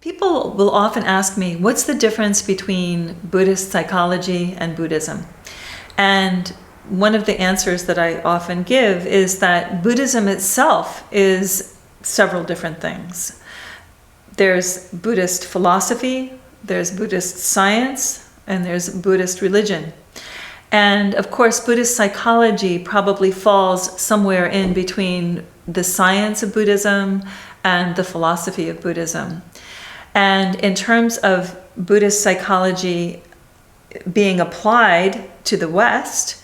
People will often ask me, what's the difference between Buddhist psychology and Buddhism? And one of the answers that I often give is that Buddhism itself is several different things. There's Buddhist philosophy, there's Buddhist science, and there's Buddhist religion. And of course, Buddhist psychology probably falls somewhere in between the science of Buddhism and the philosophy of Buddhism. And in terms of Buddhist psychology being applied to the West,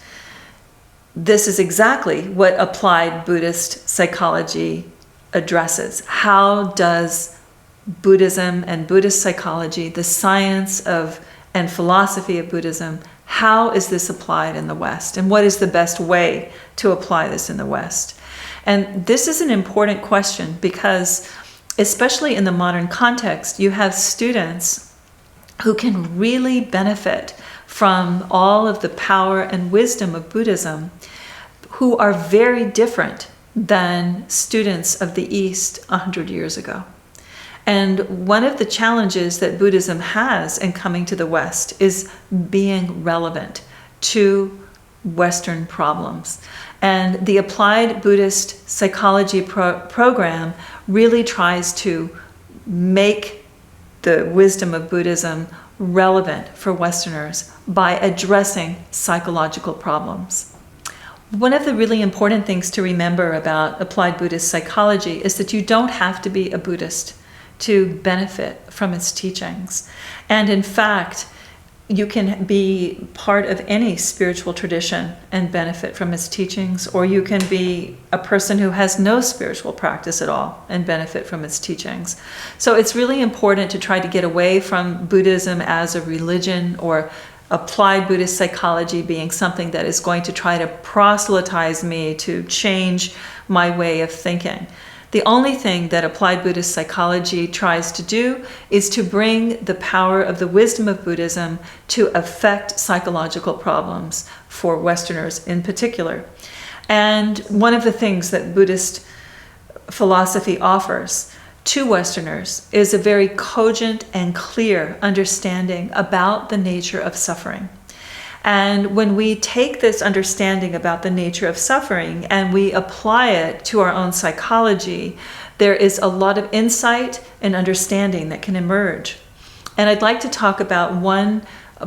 this is exactly what applied Buddhist psychology addresses. How does Buddhism and Buddhist psychology, the science of and philosophy of Buddhism, how is this applied in the West? And what is the best way to apply this in the West? And this is an important question because, especially in the modern context, you have students who can really benefit from all of the power and wisdom of Buddhism, who are very different than students of the East 100 years ago. And one of the challenges that Buddhism has in coming to the West is being relevant to Western problems. And the Applied Buddhist Psychology program really tries to make the wisdom of Buddhism relevant for Westerners by addressing psychological problems. One of the really important things to remember about Applied Buddhist Psychology is that you don't have to be a Buddhist to benefit from its teachings. And in fact, you can be part of any spiritual tradition and benefit from its teachings, or you can be a person who has no spiritual practice at all and benefit from its teachings. So it's really important to try to get away from Buddhism as a religion or applied Buddhist psychology being something that is going to try to proselytize me to change my way of thinking. The only thing that applied Buddhist psychology tries to do is to bring the power of the wisdom of Buddhism to affect psychological problems for Westerners in particular. And one of the things that Buddhist philosophy offers to Westerners is a very cogent and clear understanding about the nature of suffering. And when we take this understanding about the nature of suffering and we apply it to our own psychology, there is a lot of insight and understanding that can emerge. And I'd like to talk about one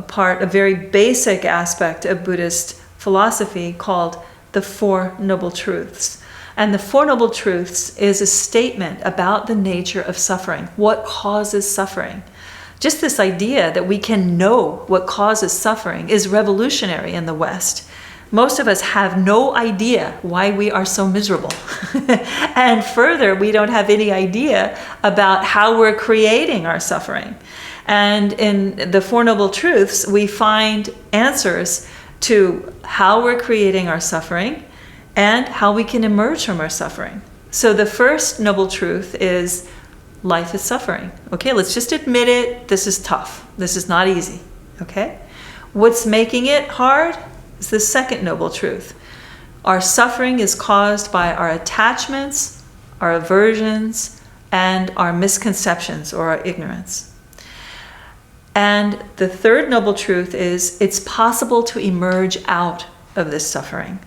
part, a very basic aspect of Buddhist philosophy called the Four Noble Truths. And the Four Noble Truths is a statement about the nature of suffering, what causes suffering. Just this idea that we can know what causes suffering is revolutionary in the West. Most of us have no idea why we are so miserable. And further, we don't have any idea about how we're creating our suffering. And in the Four Noble Truths, we find answers to how we're creating our suffering and how we can emerge from our suffering. So the first noble truth is life is suffering. Okay, let's just admit it. This is tough. This is not easy. Okay? What's making it hard is the second noble truth. Our suffering is caused by our attachments, our aversions, and our misconceptions or our ignorance. And the third noble truth is it's possible to emerge out of this suffering.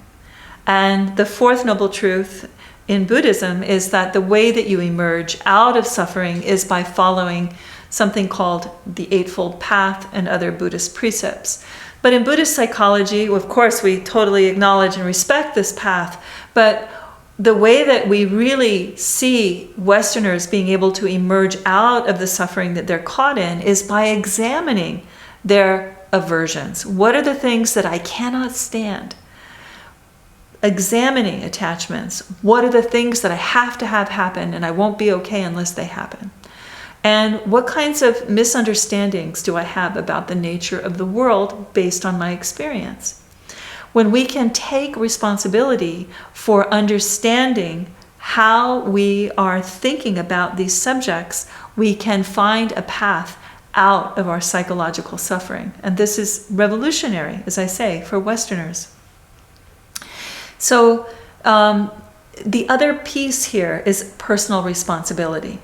And the fourth noble truth in Buddhism is that the way that you emerge out of suffering is by following something called the Eightfold Path and other Buddhist precepts. But in Buddhist psychology, of course, we totally acknowledge and respect this path, but the way that we really see Westerners being able to emerge out of the suffering that they're caught in is by examining their aversions. What are the things that I cannot stand? Examining attachments. What are the things that I have to have happen and I won't be okay unless they happen? And what kinds of misunderstandings do I have about the nature of the world based on my experience? When we can take responsibility for understanding how we are thinking about these subjects, we can find a path out of our psychological suffering. And this is revolutionary, as I say, for Westerners. So the other piece here is personal responsibility.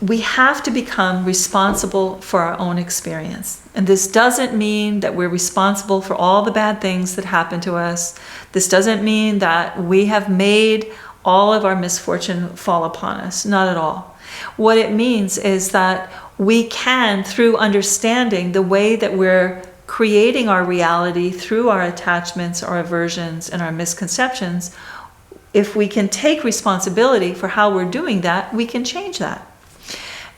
we have to become responsible for our own experience. And this doesn't mean that we're responsible for all the bad things that happen to us. This doesn't mean that we have made all of our misfortune fall upon us. Not at all. What it means is that we can, through understanding the way that we're creating our reality through our attachments, our aversions, and our misconceptions, if we can take responsibility for how we're doing that, we can change that.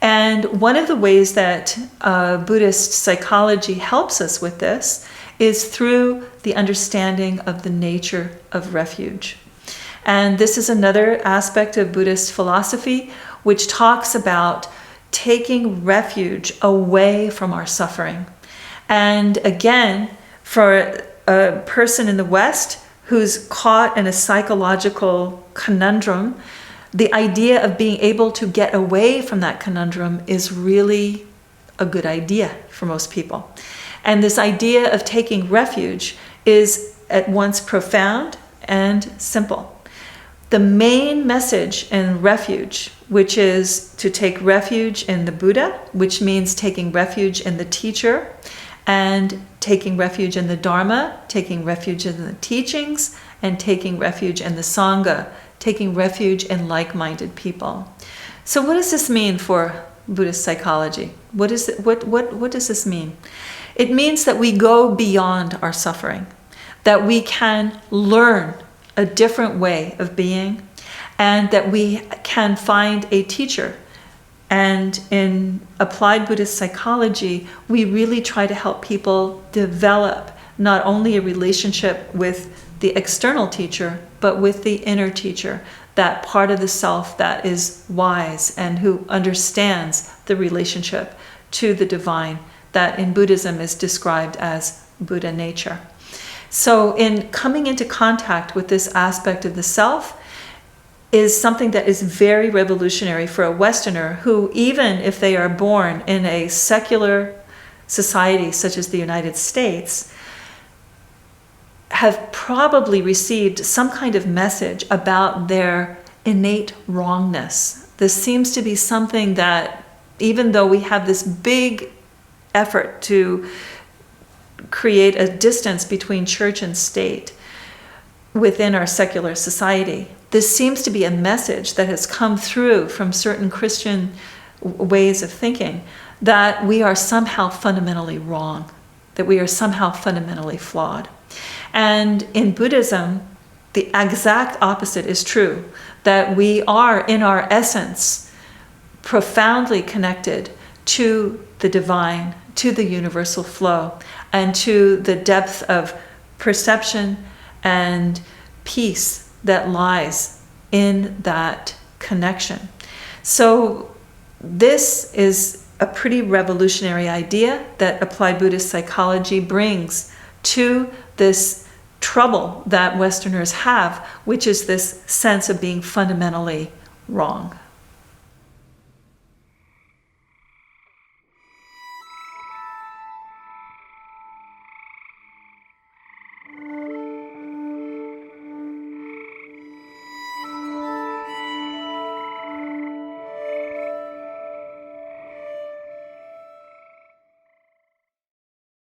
And one of the ways that Buddhist psychology helps us with this is through the understanding of the nature of refuge. And this is another aspect of Buddhist philosophy, which talks about taking refuge away from our suffering. And again, for a person in the West who's caught in a psychological conundrum, the idea of being able to get away from that conundrum is really a good idea for most people. And this idea of taking refuge is at once profound and simple. The main message in refuge, which is to take refuge in the Buddha, which means taking refuge in the teacher, and taking refuge in the Dharma, taking refuge in the teachings, and taking refuge in the Sangha, taking refuge in like-minded people. So what does this mean for Buddhist psychology? What does this mean? It means that we go beyond our suffering, that we can learn a different way of being, and that we can find a teacher. And in Applied Buddhist Psychology, we really try to help people develop not only a relationship with the external teacher, but with the inner teacher, that part of the self that is wise and who understands the relationship to the divine, that in Buddhism is described as Buddha nature. So in coming into contact with this aspect of the self is something that is very revolutionary for a Westerner who, even if they are born in a secular society such as the United States, have probably received some kind of message about their innate wrongness. This seems to be something that, even though we have this big effort to create a distance between church and state within our secular society, this seems to be a message that has come through from certain Christian ways of thinking, that we are somehow fundamentally wrong, that we are somehow fundamentally flawed. And in Buddhism, the exact opposite is true, that we are in our essence profoundly connected to the divine, to the universal flow, and to the depth of perception and peace that lies in that connection. So this is a pretty revolutionary idea that Applied Buddhist Psychology brings to this trouble that Westerners have, which is this sense of being fundamentally wrong.